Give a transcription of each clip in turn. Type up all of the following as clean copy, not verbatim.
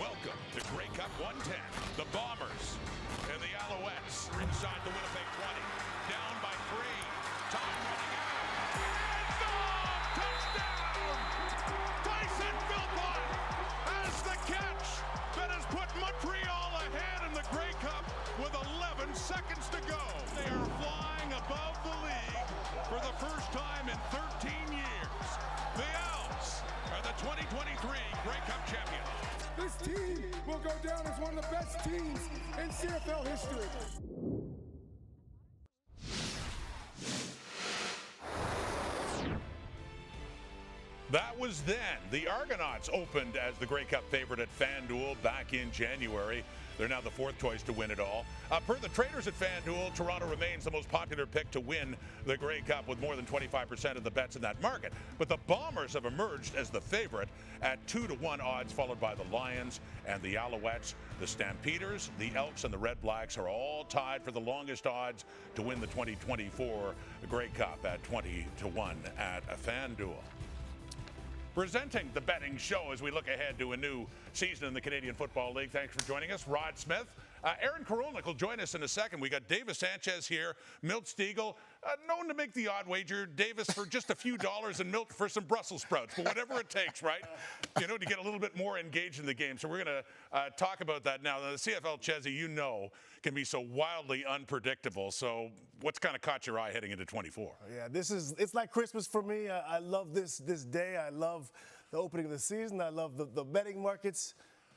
Welcome to Grey Cup 110. The Bombers and the Alouettes are inside the Winnipeg 20. Down by 3. Time running out. End zone! Touchdown! Tyson Philpott has the catch that has put Montreal ahead in the Grey Cup with 11 seconds to go. They are flying above the league for the first time in 13 years. The Owls are the 2023 Grey Cup champions. This team will go down as one of the best teams in CFL history. That was then. The Argonauts opened as the Grey Cup favorite at FanDuel back in January. They're now the fourth choice to win it all. Per the traders at FanDuel, Toronto remains the most popular pick to win the Grey Cup with more than 25% of the bets in that market. But the Bombers have emerged as the favorite at 2-1 odds, followed by the Lions and the Alouettes. The Stampeders, the Elks, and the Red Blacks are all tied for the longest odds to win the 2024 Grey Cup at 20-1 at FanDuel. Presenting the betting show as we look ahead to a new season in the Canadian Football League. Thanks for joining us, Rod Smith. Aaron Korolnek will join us in a second. We got Davis Sanchez here, Milt Stegall, known to make the odd wager. Davis for just a few dollars and Milt for some Brussels sprouts, but whatever it takes, right? You know, to get a little bit more engaged in the game. So we're going to talk about that now. The CFL, Chezzy, you know, can be so wildly unpredictable. So what's kind of caught your eye heading into 24? Yeah, it's like Christmas for me. I love this day. I love the opening of the season. I love the betting markets.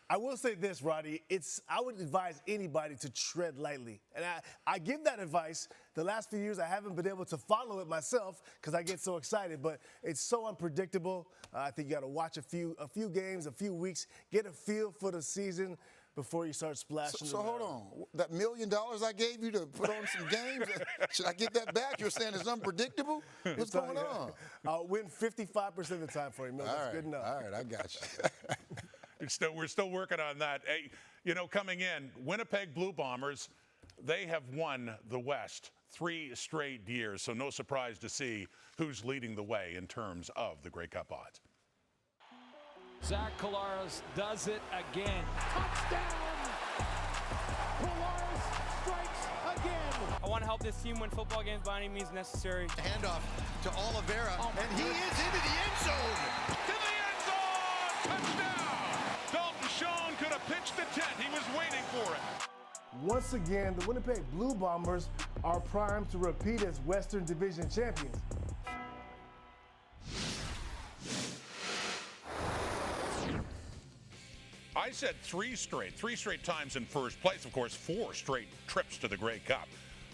I will say this, Roddy, I would advise anybody to tread lightly. And I give that advice. The last few years I haven't been able to follow it myself because I get so excited, but it's so unpredictable. I think you got to watch a few games, a few weeks, get a feel for the season before you start splashing. So hold on. That $1 million I gave you to put on some games, should I get that back? You're saying it's unpredictable? What's going on? I'll win 55% of the time for you, Milt. That's good enough. All right, I got you. We're still working on that. Hey, you know, coming in, Winnipeg Blue Bombers, they have won the West 3 straight years, so no surprise to see who's leading the way in terms of the Grey Cup odds. Zach Collaros does it again. Touchdown! Collaros strikes again. I want to help this team win football games by any means necessary. Handoff to Oliveira, and he is into the end zone. To the end zone! Touchdown! Dalton Schoen could have pitched the tent. He was waiting for it. Once again, the Winnipeg Blue Bombers are primed to repeat as Western Division champions. I said 3 straight times in first place. Of course, 4 straight trips to the Grey Cup.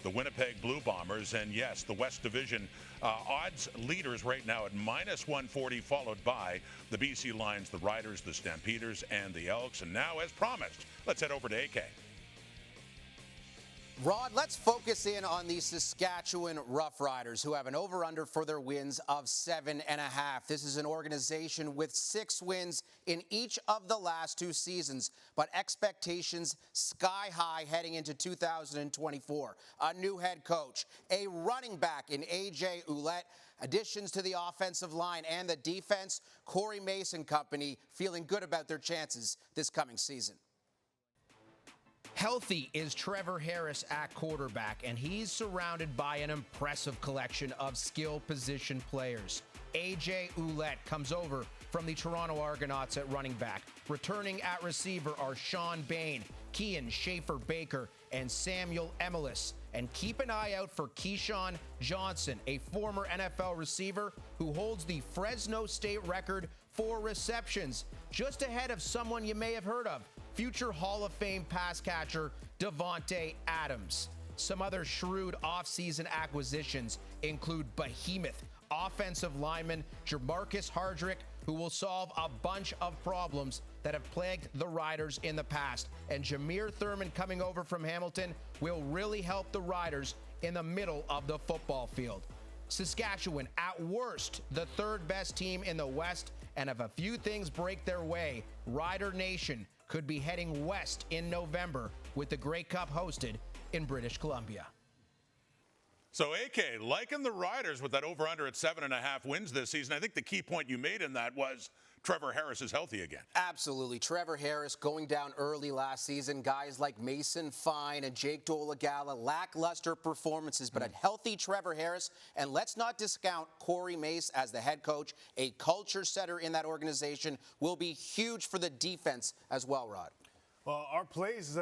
The Winnipeg Blue Bombers, and yes, the West Division odds leaders right now at minus 140, followed by the BC Lions, the Riders, the Stampeders, and the Elks. And now, as promised, let's head over to AK. Rod, let's focus in on the Saskatchewan Roughriders, who have an over-under for their wins of 7.5. This is an organization with 6 wins in each of the last 2 seasons, but expectations sky high heading into 2024. A new head coach, a running back in A.J. Ouellette, additions to the offensive line and the defense. Corey Mason Company feeling good about their chances this coming season. Healthy is Trevor Harris at quarterback, and he's surrounded by an impressive collection of skill position players. A.J. Ouellette comes over from the Toronto Argonauts at running back. Returning at receiver are Sean Bain, Kean Schaefer-Baker, and Samuel Emelis. And keep an eye out for Keyshawn Johnson, a former NFL receiver who holds the Fresno State record for receptions, just ahead of someone you may have heard of, future Hall of Fame pass catcher Davante Adams. Some other shrewd offseason acquisitions include behemoth offensive lineman Jamarcus Hardrick, who will solve a bunch of problems that have plagued the Riders in the past. And Jameer Thurman coming over from Hamilton will really help the Riders in the middle of the football field. Saskatchewan, at worst, the 3rd best team in the West, and if a few things break their way, Rider Nation could be heading west in November with the Grey Cup hosted in British Columbia. So, AK, liking the Riders with that over-under at 7.5 wins this season. I think the key point you made in that was Trevor Harris is healthy again. Absolutely. Trevor Harris going down early last season. Guys like Mason Fine and Jake Dolegala, lackluster performances, but a healthy Trevor Harris. And let's not discount Corey Mace as the head coach. A culture setter in that organization will be huge for the defense as well, Rod. Well, our plays,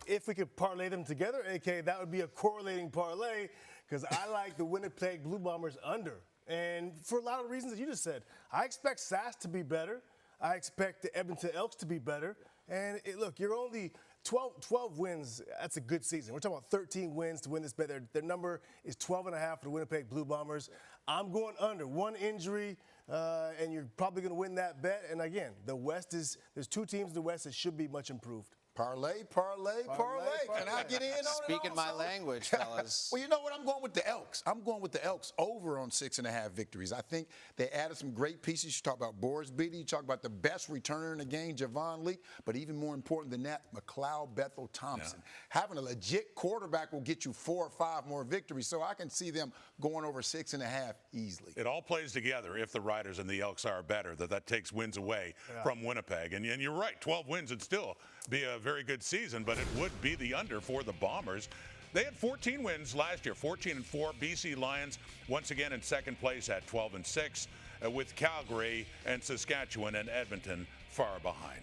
if we could parlay them together, AK, that would be a correlating parlay because I like the Winnipeg Blue Bombers under. And for a lot of reasons that you just said. I expect Sask to be better. I expect the Edmonton Elks to be better. And look, you're only 12 wins. That's a good season. We're talking about 13 wins to win this bet. Their number is 12.5 for the Winnipeg Blue Bombers. I'm going under. One injury, and you're probably going to win that bet. And again, the West there's two teams in the West that should be much improved. Parlay. Can I get in on it? Speaking my language, fellas. Well, you know what? I'm going with the Elks. I'm going with the Elks over on 6.5 victories. I think they added some great pieces. You talk about Boris Beatty. You talk about the best returner in the game, Javon Lee. But even more important than that, McLeod Bethel Thompson. Yeah. Having a legit quarterback will get you 4 or 5 more victories. So I can see them going over 6.5 easily. It all plays together if the Riders and the Elks are better, that takes wins away from Winnipeg. And you're right, 12 wins would still be a very good season, but it would be the under for the Bombers. They had 14 wins last year, 14-4. BC Lions once again in second place at 12-6, with Calgary and Saskatchewan and Edmonton far behind.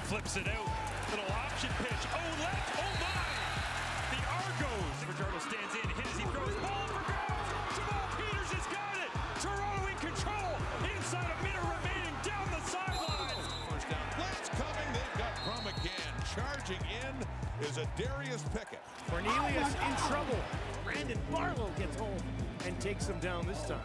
Flips it out. Little option pitch. Oh, left. Oh, my. The Argos. Ricardo stands in. Hits. He throws. Ball for grabs. Jamal Peters has got it. Toronto in control. Inside a minute remaining. Down the sideline. First down. Blitz coming. They've got Crum again. Charging in is a Darius Pickett. Cornelius in trouble. Brandon Barlow gets home and takes him down this time.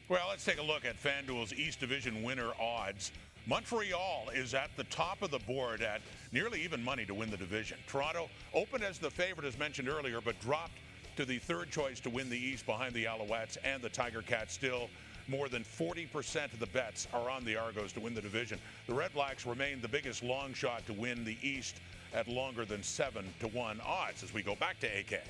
Well, let's take a look at FanDuel's East Division winner odds. Montreal is at the top of the board at nearly even money to win the division. Toronto opened as the favorite, as mentioned earlier, but dropped to the third choice to win the East behind the Alouettes and the Tiger Cats. Still, more than 40% of the bets are on the Argos to win the division. The Red Blacks remain the biggest long shot to win the East at longer than 7-1 odds as we go back to AK.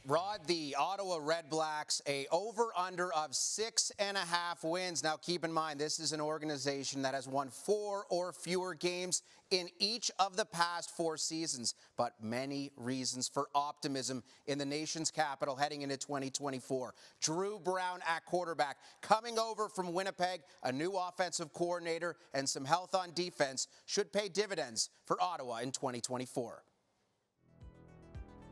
Rod, the Ottawa Red Blacks, a over-under of 6.5 wins. Now, keep in mind, this is an organization that has won 4 or fewer games in each of the past 4 seasons, but many reasons for optimism in the nation's capital heading into 2024. Drew Brown at quarterback, coming over from Winnipeg, a new offensive coordinator, and some health on defense should pay dividends for Ottawa in 2024.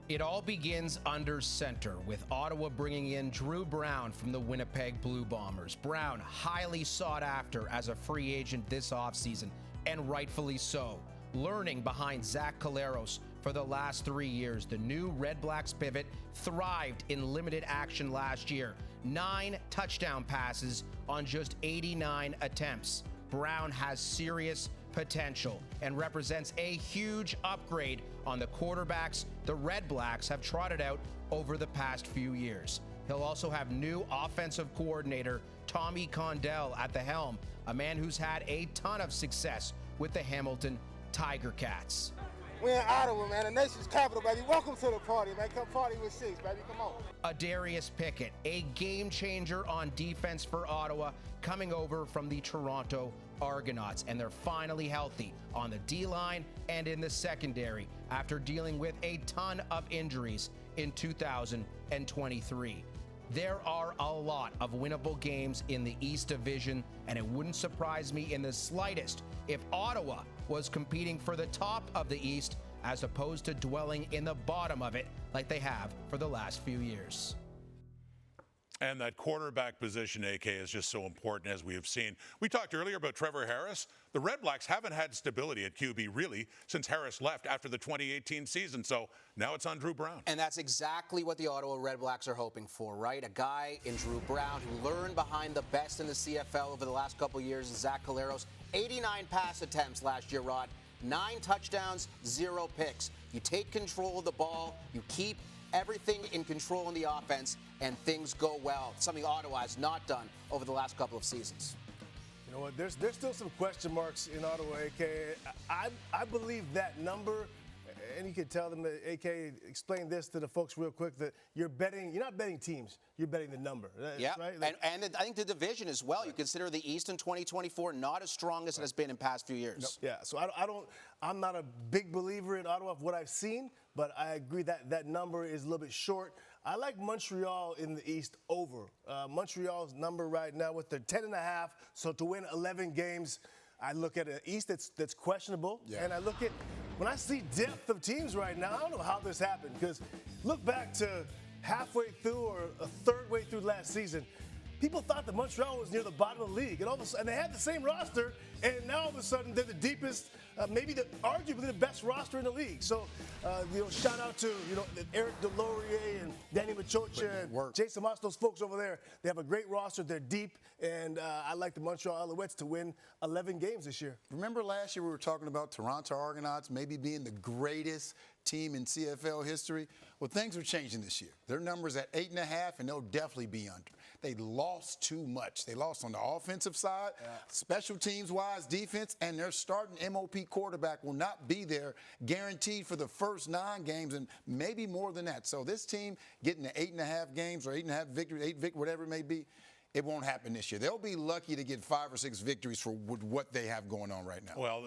It all begins under center, with Ottawa bringing in Drew Brown from the Winnipeg Blue Bombers. Brown, highly sought after as a free agent this offseason, and rightfully so. Learning behind Zach Collaros for the last 3 years, the new Red Blacks pivot thrived in limited action last year. 9 touchdown passes on just 89 attempts. Brown has serious potential and represents a huge upgrade on the quarterbacks the Red Blacks have trotted out over the past few years. He'll also have new offensive coordinator Tommy Condell at the helm, a man who's had a ton of success with the Hamilton Tiger Cats. We're in Ottawa, man, the nation's capital, baby. Welcome to the party, man. Come party with 6, baby. Come on. Darius Pickett, a game changer on defense for Ottawa, coming over from the Toronto Argonauts, and they're finally healthy on the D-line and in the secondary after dealing with a ton of injuries in 2023. There are a lot of winnable games in the East Division, and it wouldn't surprise me in the slightest if Ottawa was competing for the top of the East as opposed to dwelling in the bottom of it like they have for the last few years. And that quarterback position, AK, is just so important, as we have seen. We talked earlier about Trevor Harris. The Red Blacks haven't had stability at QB, really, since Harris left after the 2018 season. So now it's on Drew Brown. And that's exactly what the Ottawa Red Blacks are hoping for, right? A guy in Drew Brown who learned behind the best in the CFL over the last couple of years, Zach Collaros. 89 pass attempts last year, Rod. 9 touchdowns, 0 picks. You take control of the ball. You keep everything in control in the offense, and things go well. Something Ottawa has not done over the last couple of seasons. You know what? There's still some question marks in Ottawa, AK. I believe that number, and you can tell them that, AK, explain this to the folks real quick, that you're not betting teams, you're betting the number. Yeah, right? And I think the division as well. You consider the East in 2024 not as strong as it has been in past few years. Yeah, so I'm not a big believer in Ottawa of what I've seen, but I agree that number is a little bit short. I like Montreal in the East over. Montreal's number right now with their 10.5, so to win 11 games, I look at an East that's questionable, and I look at, when I see depth of teams right now, I don't know how this happened, because look back to halfway through or a third way through last season, people thought that Montreal was near the bottom of the league, and they had the same roster, and now all of a sudden they're the deepest, arguably the best roster in the league. So, shout out to Eric Delorier and Danny Machocha and Jason Moss, those folks over there. They have a great roster. They're deep, and I like the Montreal Alouettes to win 11 games this year. Remember last year we were talking about Toronto Argonauts maybe being the greatest team in CFL history? Well, things are changing this year. Their number's at 8.5, and they'll definitely be under. They lost too much. They lost on the offensive side, special teams-wise, defense, and their starting MOP quarterback will not be there guaranteed for the first 9 games and maybe more than that. So this team getting to 8.5 games or 8.5 victories, 8 victories, whatever it may be, it won't happen this year. They'll be lucky to get 5 or 6 victories for what they have going on right now. Well,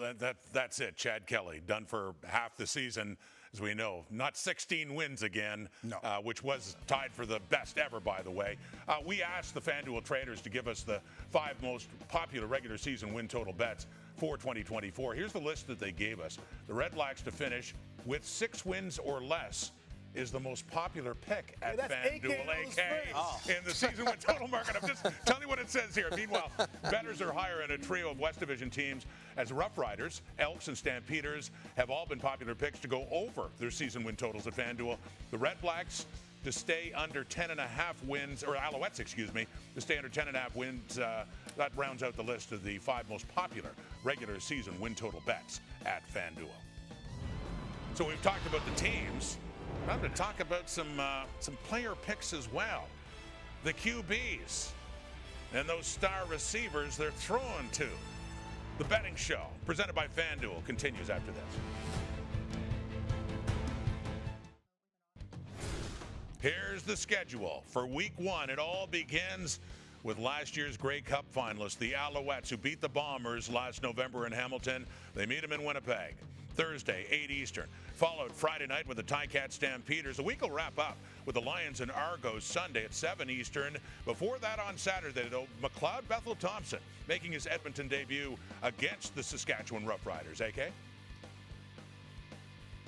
that's it. Chad Kelly, done for half the season, as we know. Not 16 wins again, which was tied for the best ever, by the way. We asked the FanDuel traders to give us the 5 most popular regular season win total bets for 2024. Here's the list that they gave us. The Red Blacks to finish with 6 wins or less is the most popular pick at FanDuel, AK, in the season win total market. I'm just telling you what it says here. Meanwhile, bettors are higher in a trio of West Division teams as Rough Riders, Elks, and Stampeders have all been popular picks to go over their season win totals at FanDuel. The Red Blacks to stay under 10.5 wins, or Alouettes, excuse me, to stay under 10.5 wins. That rounds out the list of the 5 most popular regular season win total bets at FanDuel. So we've talked about the teams. I'm going to talk about some player picks as well. The QBs and those star receivers they're throwing to. The betting show, presented by FanDuel, continues after this. Here's the schedule for Week 1. It all begins with last year's Grey Cup finalists, the Alouettes, who beat the Bombers last November in Hamilton. They meet them in Winnipeg. Thursday, 8 Eastern. Followed Friday night with the Ticats Stampeders. The week will wrap up with the Lions and Argos Sunday at 7 Eastern. Before that on Saturday, though, McLeod Bethel Thompson making his Edmonton debut against the Saskatchewan Roughriders. AK?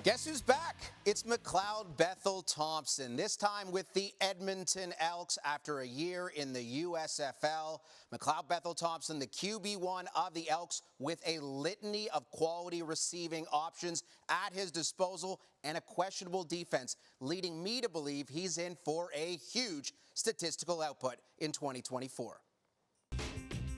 Guess who's back? It's McLeod Bethel Thompson, this time with the Edmonton Elks after a year in the USFL. McLeod Bethel Thompson, the QB1 of the Elks, with a litany of quality receiving options at his disposal and a questionable defense, leading me to believe he's in for a huge statistical output in 2024.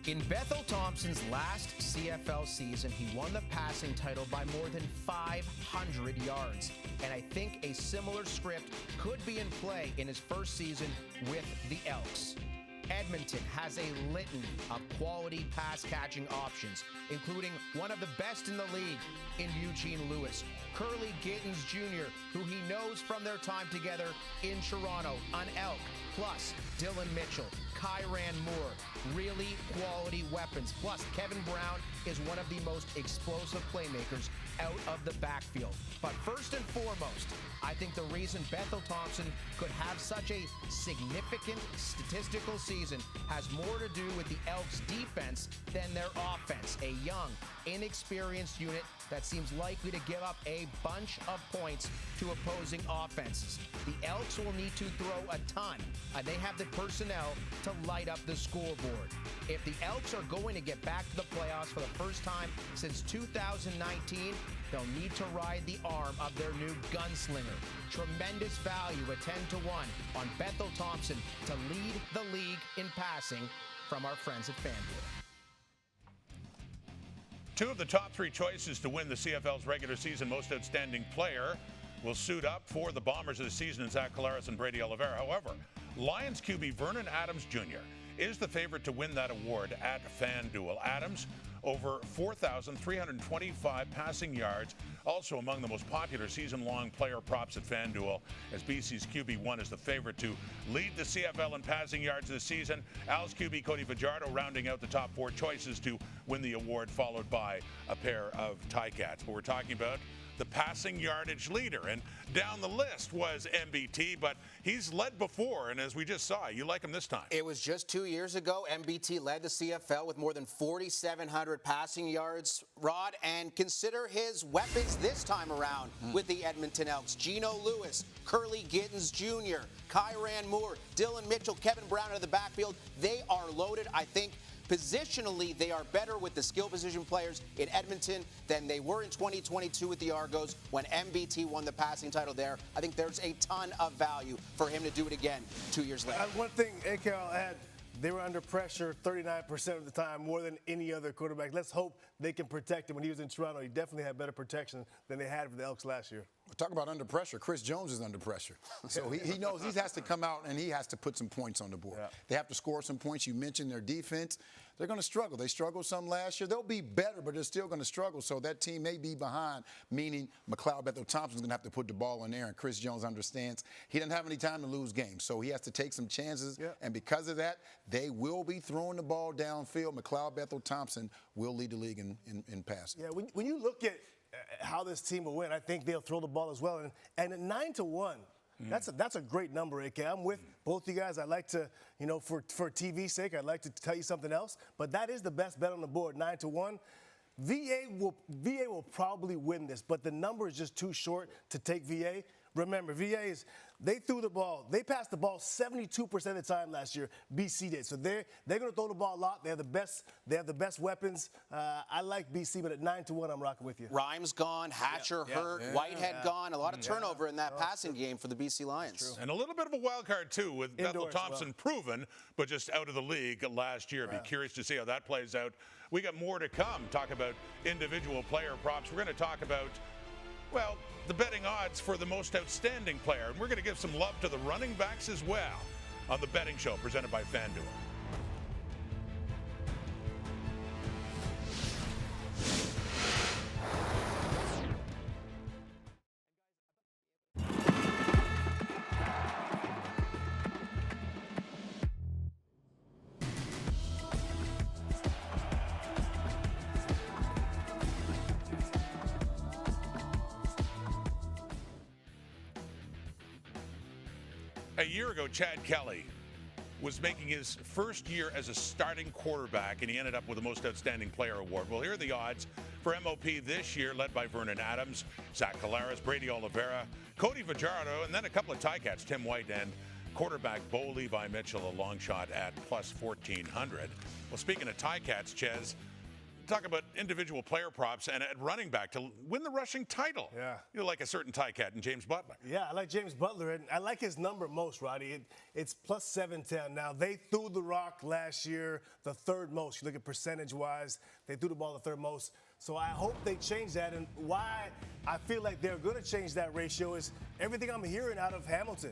In Bethel Thompson's last CFL season, he won the passing title by more than 500 yards. And I think a similar script could be in play in his first season with the Elks. Edmonton has a litany of quality pass-catching options, including one of the best in the league in Eugene Lewis, Curly Gittins Jr., who he knows from their time together in Toronto, an Elk, plus Dylan Mitchell, Kyran Moore, really quality weapons. Plus, Kevin Brown is one of the most explosive playmakers out of the backfield. But first and foremost, I think the reason Bethel Thompson could have such a significant statistical season has more to do with the Elks' defense than their offense. A young, inexperienced unit that seems likely to give up a bunch of points to opposing offenses. The Elks will need to throw a ton, and they have the personnel to light up the scoreboard. If the Elks are going to get back to the playoffs for the first time since 2019, they'll need to ride the arm of their new gunslinger. Tremendous value at 10-1 on Bethel Thompson to lead the league in passing from our friends at FanDuel. 2 of the top 3 choices to win the CFL's regular season most outstanding player will suit up for the Bombers of the season in Zach Collaros and Brady Oliveira. However, Lions QB Vernon Adams Jr. is the favorite to win that award at FanDuel. Adams, over 4,325 passing yards, also among the most popular season-long player props at FanDuel, as BC's QB1 is the favorite to lead the CFL in passing yards this season. Al's QB Cody Fajardo rounding out the top 4 choices to win the award, followed by a pair of Ticats. But we're talking about the passing yardage leader, and down the list was MBT, but he's led before, and as we just saw, you like him this time. It was just 2 years ago. MBT led the CFL with more than 4,700 passing yards, Rod, and consider his weapons this time around with the Edmonton Elks. Geno Lewis, Curly Gittens Jr., Kyran Moore, Dylan Mitchell, Kevin Brown out of the backfield. They are loaded. I think positionally, they are better with the skill position players in Edmonton than they were in 2022 with the Argos when MBT won the passing title there. I think there's a ton of value for him to do it again 2 years later. One thing, AK, I'll add, they were under pressure 39% of the time, more than any other quarterback. Let's hope they can protect him. When he was in Toronto, he definitely had better protection than they had for the Elks last year. Talk about under pressure. Chris Jones is under pressure. So he knows he has to come out and he has to put some points on the board. Yeah. They have to score some points. You mentioned their defense. They're going to struggle. They struggled some last year. They'll be better, but they're still going to struggle. So that team may be behind, meaning McLeod Bethel-Thompson's going to have to put the ball in there, and Chris Jones understands he doesn't have any time to lose games. So he has to take some chances, and because of that, they will be throwing the ball downfield. McLeod Bethel-Thompson will lead the league in passing. Yeah, when you look at how this team will win, I think they'll throw the ball as well. And at 9-1, that's a great number, AK. I'm with both you guys. I like to, for TV's sake, I'd like to tell you something else. But that is the best bet on the board, 9-1. VA will probably win this, but the number is just too short to take VA. Remember, they passed the ball 72% of the time last year. BC did. So they're going to throw the ball a lot. They have the best weapons. I like BC, but at 9-1, I'm rocking with you. Rhymes gone, Hatcher hurt, Whitehead gone. A lot of turnover in that passing game for the BC Lions. And a little bit of a wild card, too, with Bethel-Thompson proven, but just out of the league last year. Be curious to see how that plays out. We got more to come. Talk about individual player props. We're going to talk about, well, the betting odds for the most outstanding player. And we're going to give some love to the running backs as well on the betting show presented by FanDuel. A year ago, Chad Kelly was making his first year as a starting quarterback, and he ended up with the Most Outstanding Player Award. Well, here are the odds for MOP this year, led by Vernon Adams, Zach Collaros, Brady Oliveira, Cody Fajardo, and then a couple of Ticats, Tim White and quarterback Bo Levi Mitchell, a long shot at plus 1,400. Well, speaking of Ticats, Ches, talk about individual player props and at running back to win the rushing title. Yeah. You like a certain Ticat and James Butler. Yeah, I like James Butler, and I like his number most, Roddy. It's plus 710. Now, they threw the rock last year the third most. You look at percentage-wise, they threw the ball the third most. So I hope they change that, and why I feel like they're going to change that ratio is everything I'm hearing out of Hamilton.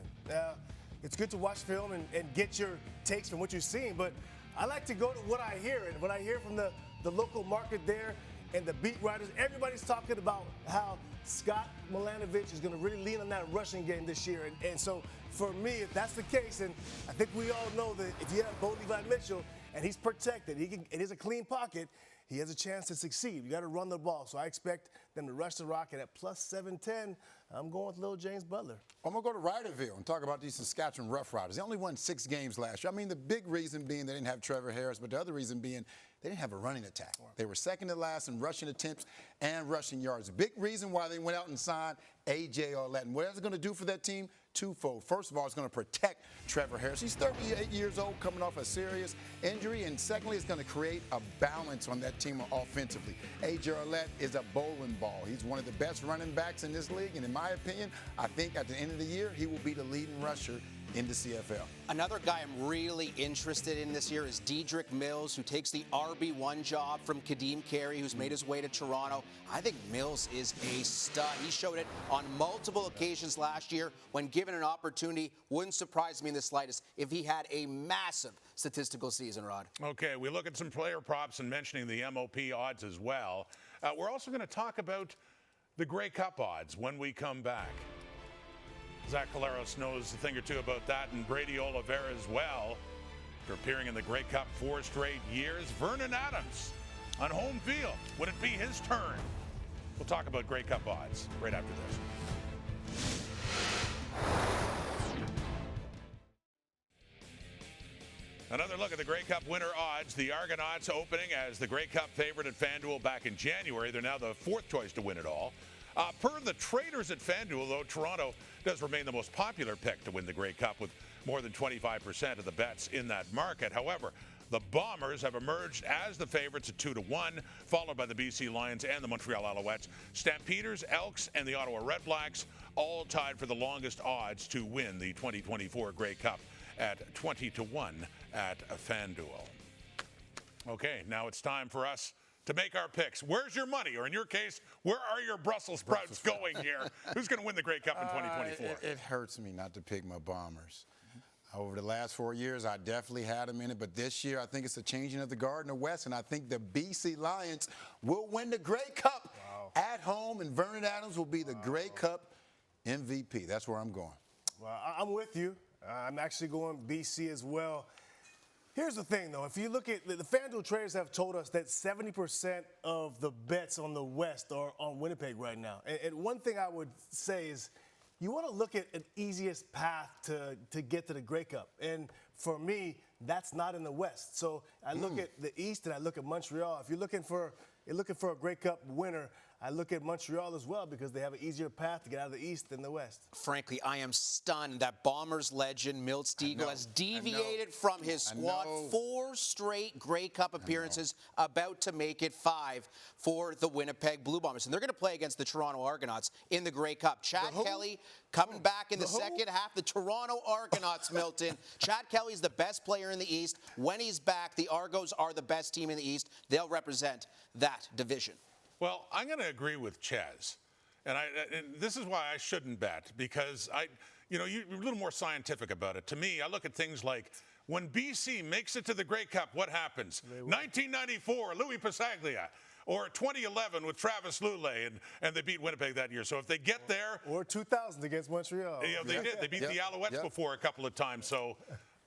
It's good to watch film and get your takes from what you're seeing, but I like to go to what I hear, and what I hear from the local market there and the beat writers, everybody's talking about how Scott Milanovich is going to really lean on that rushing game this year. And so for me, if that's the case, and I think we all know that if you have Bo Levi Mitchell and he's protected, it is a clean pocket, he has a chance to succeed. You got to run the ball. So I expect them to rush the rock, and at plus 710, I'm going with little James Butler. I'm going to go to Ryderville and talk about these Saskatchewan Roughriders. They only won 6 games last year. I mean, the big reason being they didn't have Trevor Harris, but the other reason being they didn't have a running attack. They were second to last in rushing attempts and rushing yards. A big reason why they went out and signed A.J. Arlett. And what is it going to do for that team? Twofold. First of all, it's going to protect Trevor Harris. He's 38 years old, coming off a serious injury. And secondly, it's going to create a balance on that team offensively. A.J. Arlett is a bowling ball. He's one of the best running backs in this league. And in my opinion, I think at the end of the year, he will be the leading rusher in the CFL. Another guy I'm really interested in this year is Dedrick Mills, who takes the RB1 job from Kadeem Carey, who's made his way to Toronto. I think Mills is a stud. He showed it on multiple occasions last year when given an opportunity. Wouldn't surprise me in the slightest if he had a massive statistical season, Rod. Okay, we look at some player props and mentioning the MOP odds as well. We're also going to talk about the Grey Cup odds when we come back. Zach Collaros knows a thing or two about that, and Brady Oliveira as well. After appearing in the Grey Cup 4 straight years, Vernon Adams on home field. Would it be his turn? We'll talk about Grey Cup odds right after this. Another look at the Grey Cup winner odds. The Argonauts opening as the Grey Cup favorite at FanDuel back in January. They're now the 4th choice to win it all. Per the traders at FanDuel, though, Toronto does remain the most popular pick to win the Grey Cup with more than 25% of the bets in that market. However, the Bombers have emerged as the favorites at 2-1, followed by the BC Lions and the Montreal Alouettes. Stampeders, Elks, and the Ottawa Redblacks all tied for the longest odds to win the 2024 Grey Cup at 20-1 at FanDuel. Okay, now it's time for us to make our picks. Where's your money? Or in your case, where are your Brussels sprouts going here? Who's going to win the Grey Cup in 2024? It hurts me not to pick my Bombers. Over the last 4 years, I definitely had them in it, but this year I think it's a changing of the guard in the West, and I think the BC Lions will win the Grey Cup at home, and Vernon Adams will be the Grey Cup MVP. That's where I'm going. Well, I'm with you. I'm actually going BC as well. Here's the thing, though. If you look at the FanDuel traders have told us that 70% of the bets on the West are on Winnipeg right now. And one thing I would say is you want to look at an easiest path to get to the Grey Cup. And for me, that's not in the West. So I look at the East and I look at Montreal. If you're looking for a Grey Cup winner, I look at Montreal as well because they have an easier path to get out of the East than the West. Frankly, I am stunned that Bombers legend Milt Stegall has deviated from his squad. 4 straight Grey Cup appearances, about to make it 5 for the Winnipeg Blue Bombers. And they're going to play against the Toronto Argonauts in the Grey Cup. Chad Kelly coming back in the second half. The Toronto Argonauts, Milton. Chad Kelly's the best player in the East. When he's back, the Argos are the best team in the East. They'll represent that division. Well, I'm going to agree with Chez. And this is why I shouldn't bet, because you're a little more scientific about it. To me, I look at things like when BC makes it to the Grey Cup, what happens? 1994, Louis Passaglia. Or 2011 with Travis Lulay, and they beat Winnipeg that year. So if they get there. Or 2000 against Montreal. They did. They beat the Alouettes before a couple of times. So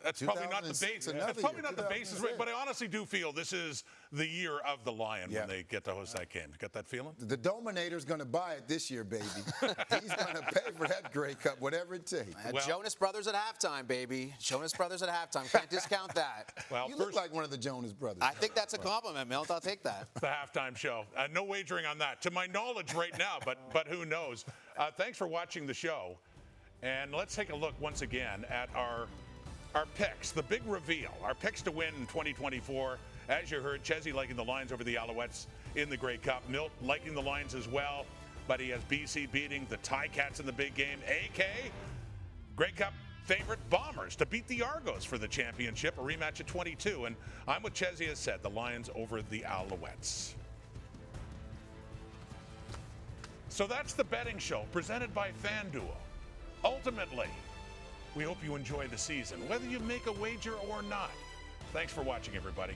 that's probably not the base. That's probably not the basis, right? But I honestly do feel this is the year of the Lion when they get to host that game. Get that feeling? The Dominator's going to buy it this year, baby. He's going to pay for that Grey Cup, whatever it takes. Jonas Brothers at halftime, baby. Jonas Brothers at halftime. Can't discount that. Well, you look like one of the Jonas Brothers. I think that's a compliment, Milt. I'll take that. The halftime show. No wagering on that, to my knowledge right now, but who knows? Thanks for watching the show. And let's take a look once again at our picks, the big reveal, our picks to win in 2024. As you heard, Chesney liking the Lions over the Alouettes in the Grey Cup. Milt liking the Lions as well, but he has BC beating the Ticats in the big game. AK, Grey Cup favorite Bombers to beat the Argos for the championship, a rematch at 22. And I'm with Chesney, as said, the Lions over the Alouettes. So that's the betting show presented by FanDuel. Ultimately, we hope you enjoy the season, whether you make a wager or not. Thanks for watching, everybody.